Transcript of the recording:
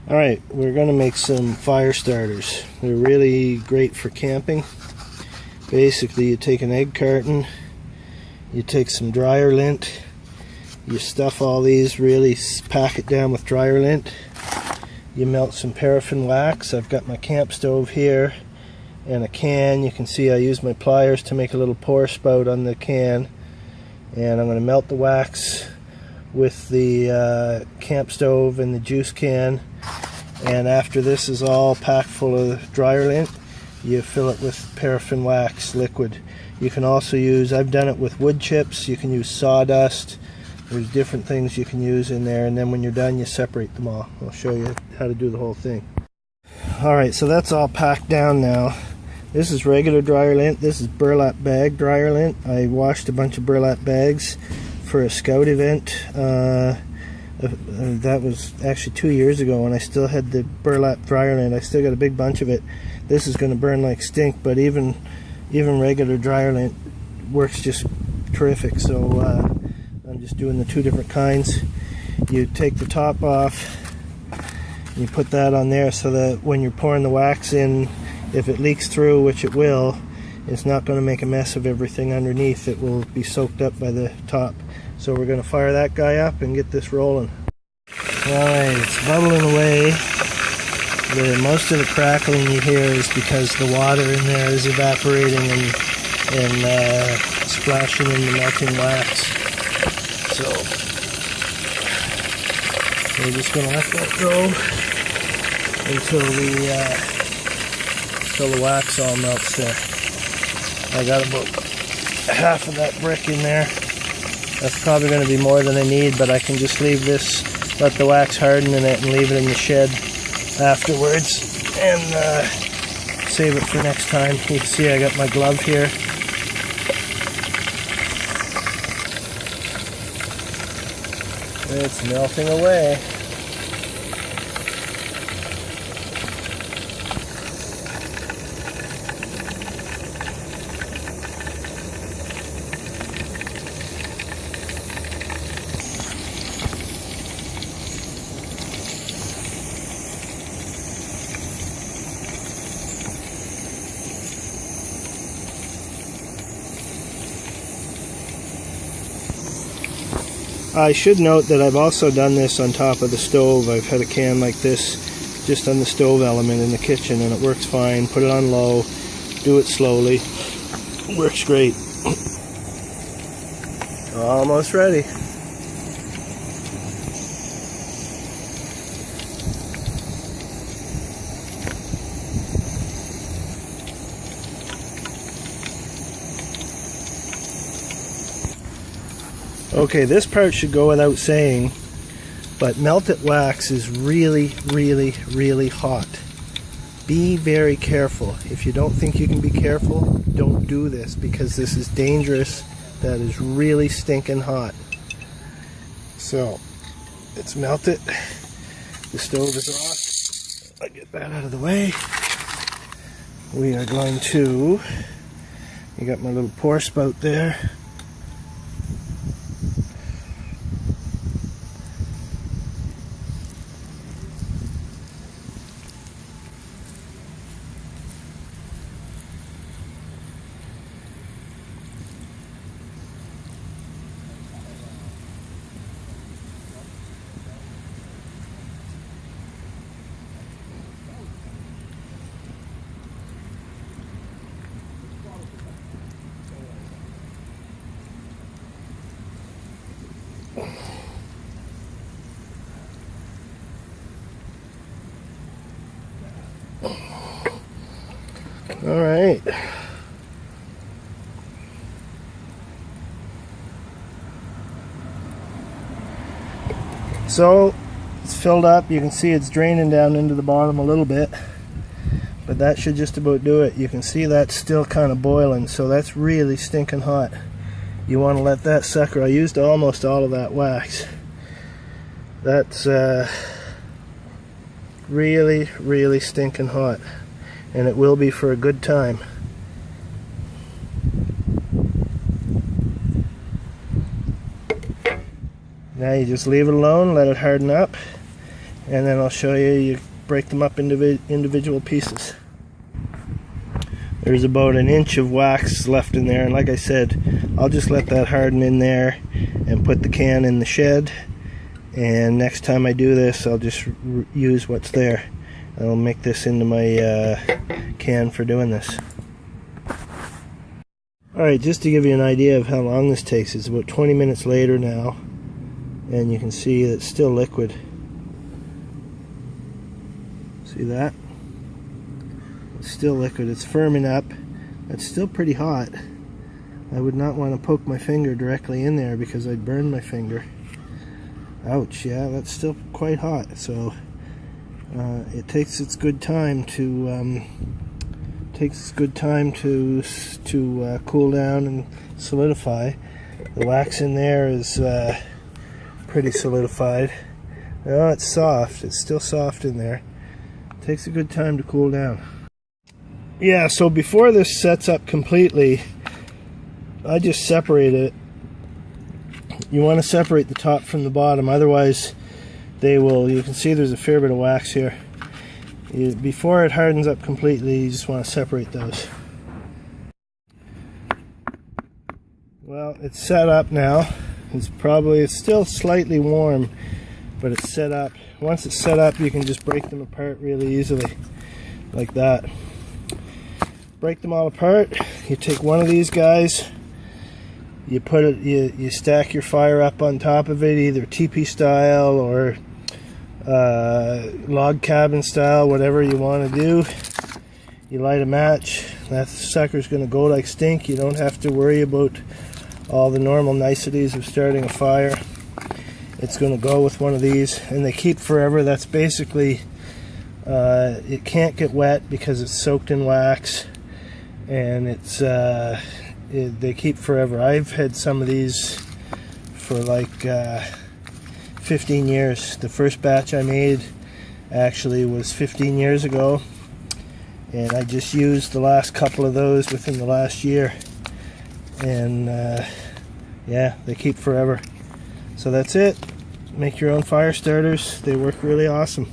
Alright, we're going to make some fire starters. They're really great for camping. Basically, you take an egg carton, you take some dryer lint, you stuff all these, really pack it down with dryer lint. You melt some paraffin wax. I've got my camp stove here and a can. You can see I use my pliers to make a little pour spout on the can. And I'm going to melt the wax with the camp stove and the juice can. And after this is all packed full of dryer lint, you fill it with paraffin wax liquid. You can also use, I've done it with wood chips, you can use sawdust, there's different things you can use in there, and then when you're done you separate them all. I'll show you how to do the whole thing. Alright, so that's all packed down now. This is regular dryer lint, this is burlap bag dryer lint. I washed a bunch of burlap bags for a scout event. That was actually 2 years ago, and I still had the burlap dryer lint. I still got a big bunch of it. This is going to burn like stink, but even regular dryer lint works just terrific. So I'm just doing the two different kinds. You take the top off, you put that on there so that when you're pouring the wax in, if it leaks through, which it will, it's not going to make a mess of everything underneath. It will be soaked up by the top. So we're going to fire that guy up and get this rolling. Alright, it's bubbling away. Most of the crackling you hear is because the water in there is evaporating and splashing in the melting wax. So we're just going to let that go until the wax all melts there. I got about half of that brick in there. That's probably going to be more than I need, but I can just leave this, let the wax harden in it and leave it in the shed afterwards and save it for next time. You can see I got my glove here. It's melting away. I should note that I've also done this on top of the stove. I've had a can like this just on the stove element in the kitchen and it works fine. Put it on low, do it slowly. Works great. Almost ready. Okay, this part should go without saying, but melted wax is really, really, really hot. Be very careful. If you don't think you can be careful, don't do this because this is dangerous. That is really stinking hot. So, it's melted. The stove is off. I'll get that out of the way. We are going to, you got my little pour spout there. All right. So it's filled up. You can see it's draining down into the bottom a little bit, but that should just about do it. You can see that's still kind of boiling, so that's really stinking hot. You want to let that sucker. I used almost all of that wax. That's really, really stinking hot, and it will be for a good time. Now you just leave it alone, let it harden up, and then I'll show you, you break them up into individual pieces. There's about an inch of wax left in there, and like I said, I'll just let that harden in there and put the can in the shed, and next time I do this I'll just use what's there. I'll make this into my can for doing this. Alright, just to give you an idea of how long this takes, it's about 20 minutes later now, and you can see that it's still liquid. See that? It's still liquid. It's firming up. It's still pretty hot. I would not want to poke my finger directly in there because I'd burn my finger. Ouch, yeah, that's still quite hot. So it takes its good time to cool down and solidify. The wax in there is pretty solidified. Oh, it's soft. It's still soft in there. It takes a good time to cool down. Yeah, so before this sets up completely, I just separate it. You want to separate the top from the bottom, otherwise they will, you can see there's a fair bit of wax here. Before it hardens up completely, you just want to separate those. Well, it's set up now. It's still slightly warm, but it's set up. Once it's set up, you can just break them apart really easily, like that. Break them all apart. You take one of these guys, you put it, you stack your fire up on top of it, either teepee style or log cabin style, whatever you want to do. You light a match. That sucker's going to go like stink. You don't have to worry about all the normal niceties of starting a fire. It's going to go with one of these, and they keep forever. That's basically, it can't get wet because it's soaked in wax, and they keep forever. I've had some of these for like 15 years. The first batch I made actually was 15 years ago, and I just used the last couple of those within the last year, and yeah, they keep forever. So that's it. Make your own fire starters. They work really awesome.